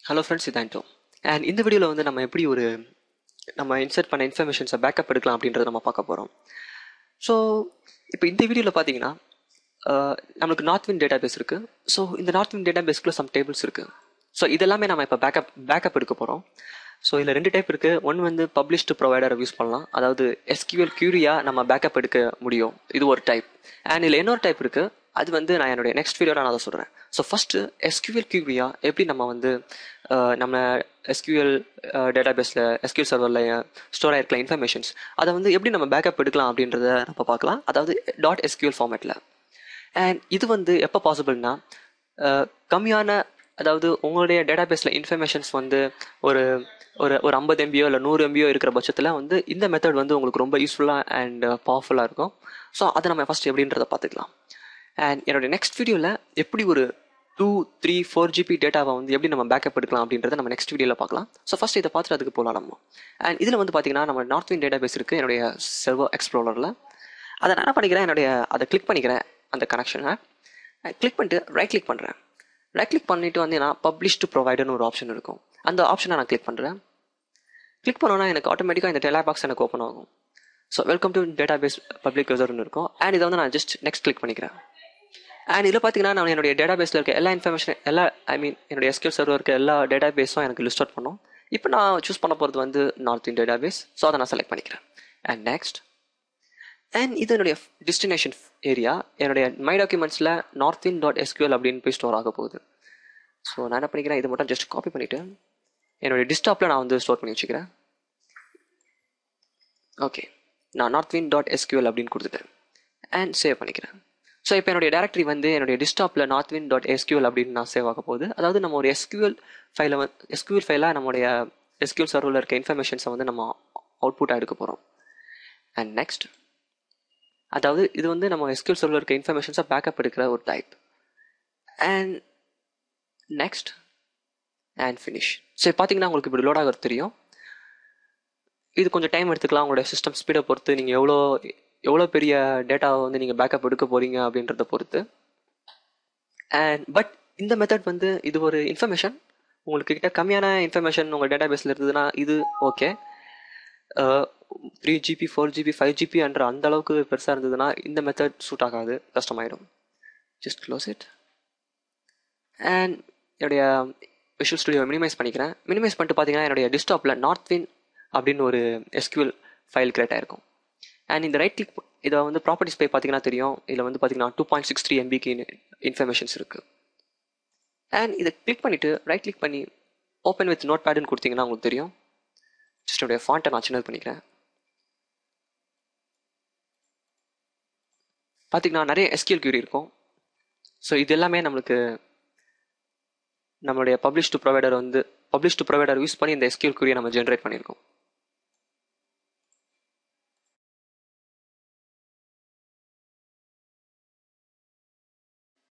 Hello friends, இது ஆண்டோ. And இந்த வீடியோவில் வந்து எப்படி நம்ம இன்சர்ட் பண்ண இன்ஃபர்மேஷன்ஸை பேக்கப் எடுக்கலாம் அப்படின்றத நம்ம பார்க்க போகிறோம். ஸோ இப்போ இந்த வீடியோவில் பார்த்தீங்கன்னா நம்மளுக்கு நார்த்வின் டேட்டா பேஸ் இருக்குது. ஸோ இந்த நார்த்வின் டேட்டா பேஸ்க்குள்ள சம் டேபிள்ஸ் இருக்குது. ஸோ இதெல்லாமே நம்ம இப்போ பேக்கப் எடுக்க போகிறோம். ஸோ இதில் 2 டைப் இருக்குது. ஒன்று வந்து பப்ளிஷ்டு ப்ரொவைடரை யூஸ் பண்ணலாம், அதாவது SQL query-யாக நம்ம பேக்கப் எடுக்க முடியும். இது ஒரு டைப். அண்ட் இதில் இன்னொரு டைப் இருக்குது. அது வந்து நான் என்னுடைய நெக்ஸ்ட் வீடியோவில் நான் அதை சொல்கிறேன். ஸோ ஃபஸ்ட்டு SQL query-யாக எப்படி நம்ம SQL டேட்டாபேஸில் SQL சர்வரில் ஸ்டோர் ஆகிருக்கலாம் இன்ஃபர்மேஷன்ஸ், அதை வந்து எப்படி நம்ம பேக்கப் எடுக்கலாம் அப்படின்றத நம்ம பார்க்கலாம், அதாவது .SQL ஃபார்மேட்டில். அண்ட் இது வந்து எப்போ பாசிபிள்னா கம்மியான, அதாவது உங்களுடைய டேட்டாபேஸில் இன்ஃபர்மேஷன்ஸ் வந்து ஒரு ஒரு ஒரு 50 MB இல்லை 100 MB இருக்கிற பட்சத்தில் வந்து இந்த மெத்தட் வந்து உங்களுக்கு ரொம்ப யூஸ்ஃபுல்லாக அண்ட் பவர்ஃபுல்லாக இருக்கும். ஸோ அதை நம்ம ஃபஸ்ட் எப்படின்றத பார்த்துக்கலாம். அண்ட் என்னுடைய நெக்ஸ்ட் வீடியோவில் எப்படி ஒரு 2, 3, 4 GB டேட்டாவை வந்து எப்படி நம்ம பேக்கப் எடுக்கலாம் அப்படின்றத நம்ம நெக்ஸ்ட் வீடியோவில் பார்க்கலாம். ஸோ ஃபஸ்ட் இதை பார்த்துட்டு அதுக்கு போகலாம் நம்ம. அண்ட் இதில் வந்து பார்த்தீங்கன்னா நம்ம நார்த்வின் டேட்டாபேஸ் இருக்குது என்னுடைய சர்வர் எக்ஸ்ப்ளோரரில். அதை நான் என்ன பண்ணிக்கிறேன், அதை கிளிக் பண்ணிக்கிறேன், அந்த கனெக்ஷனை கிளிக் பண்ணிட்டு ரைட் கிளிக் பண்ணுறேன். ரைட் கிளிக் பண்ணிட்டு வந்து நான் பப்ளிஷ்டு ப்ரொவைடர்னு ஒரு ஆப்ஷன் இருக்கும், அந்த ஆப்ஷனை நான் கிளிக் பண்ணுறேன். கிளிக் பண்ணோன்னா எனக்கு ஆட்டோமேட்டிக்காக இந்த டெலா பாக்ஸ் எனக்கு ஓப்பன் ஆகும். So welcome to database public யூசர்னு இருக்கும். அண்ட் இதை வந்து நான் ஜஸ்ட் நெக்ஸ்ட் கிளிக் பண்ணிக்கிறேன். அண்ட் இதில் பார்த்தீங்கன்னா நான் என்னுடைய டேட்டாபேஸில் இருக்க எல்லா இன்ஃபர்மேஷன் என்னுடைய SQL சர்வர் இருக்க எல்லா டேட்டாபேஸும் எனக்கு லிஸ்ட் அவுட் பண்ணும். இப்போ நான் சூஸ் பண்ண போகிறது வந்து நார்த்வின் டேட்டாபேஸ். ஸோ அதை நான் செலக்ட் பண்ணிக்கிறேன். அண்ட் நெக்ஸ்ட், அண்ட் இது என்னுடைய டெஸ்டினேஷன் ஏரியா. என்னுடைய மை டாக்குமெண்ட்ஸில் northwin.sql அப்படின்னு போய் ஸ்டோர் ஆக போகுது. ஸோ நான் என்ன பண்ணிக்கிறேன், இதை மட்டும் ஜஸ்ட் காப்பி பண்ணிவிட்டு என்னுடைய டெஸ்க்டாப்பில் நான் வந்து ஸ்டோர் பண்ணி வச்சுக்கிறேன். ஓகே, நான் northwin.sql அப்படின்னு கொடுத்துட்டேன் அண்ட் சேவ் பண்ணிக்கிறேன். ஸோ இப்போ என்னுடைய டேரக்டரி வந்து என்னுடைய டெஸ்க்டாப்பில் northwin.sql அப்படின்னு நான் சேவ் ஆக போகுது. அதாவது நம்ம ஒரு SQL ஃபைலாக நம்முடைய SQL சர்வரில் இருக்க இன்ஃபர்மேஷன்ஸை வந்து நம்ம அவுட்புட்டாக எடுக்க போகிறோம். அண்ட் நெக்ஸ்ட், அதாவது இது வந்து நம்ம SQL சர்வரில் இருக்க இன்ஃபர்மேஷன்ஸை பேக்கப் எடுக்கிற ஒரு type. And next and finish. So பார்த்தீங்கன்னா உங்களுக்கு இப்படி லோட் ஆகிறது தெரியும். இது கொஞ்சம் டைம் எடுத்துக்கலாம், உங்களோட சிஸ்டம் ஸ்பீடை பொறுத்து, நீங்கள் எவ்வளோ பெரிய டேட்டாவை வந்து நீங்கள் பேக்கப் எடுக்க போகிறீங்க அப்படின்றத பொறுத்து. அண்ட் பட் இந்த மெத்தட் வந்து இது ஒரு இன்ஃபர்மேஷன், உங்களுக்கு கிட்ட கம்மியான இன்ஃபர்மேஷன் உங்கள் டேட்டாபேஸில் இருந்ததுன்னா இது ஓகே. 3 GB 4 GB 5 GB என்ற அந்த அளவுக்கு பெருசாக இருந்ததுன்னா இந்த மெத்தட் சூட் ஆகாது, கஷ்டமாயிடும். Just close it. அண்ட் என்னுடைய விஷுவல் ஸ்டுடியோ மினிமைஸ் பண்ணிக்கிறேன். மினிமைஸ் பண்ணிட்டு பார்த்தீங்கன்னா என்னுடைய டெஸ்க்டாப்பில் நார்த்வின் அப்படின்னு ஒரு SQL ஃபைல் கிரியேட் ஆகிருக்கும். அண்ட் இந்த ரைட் கிளிக் இதை வந்து ப்ராப்பர்ட்டிஸ் போய் பார்த்தீங்கன்னா தெரியும். இதில் வந்து பார்த்தீங்கன்னா 2.63 MBக்கு இன்ஃபர்மேஷன்ஸ் இருக்குது. அண்ட் இதை கிளிக் பண்ணிவிட்டு ரைட் கிளிக் பண்ணி ஓப்பன் வித் நோட் பேடுன்னு கொடுத்தீங்கன்னா உங்களுக்கு தெரியும். ஜஸ்ட் என்னுடைய ஃபாண்ட்டை நான் சின்னது பண்ணிக்கிறேன். பார்த்தீங்கன்னா நிறைய SQL query இருக்கும். ஸோ இது எல்லாமே நம்மளுடைய பப்ளிஷ்டு ப்ரொவைடர் யூஸ் பண்ணி இந்த SQL query நம்ம ஜென்ரேட் பண்ணியிருக்கோம்.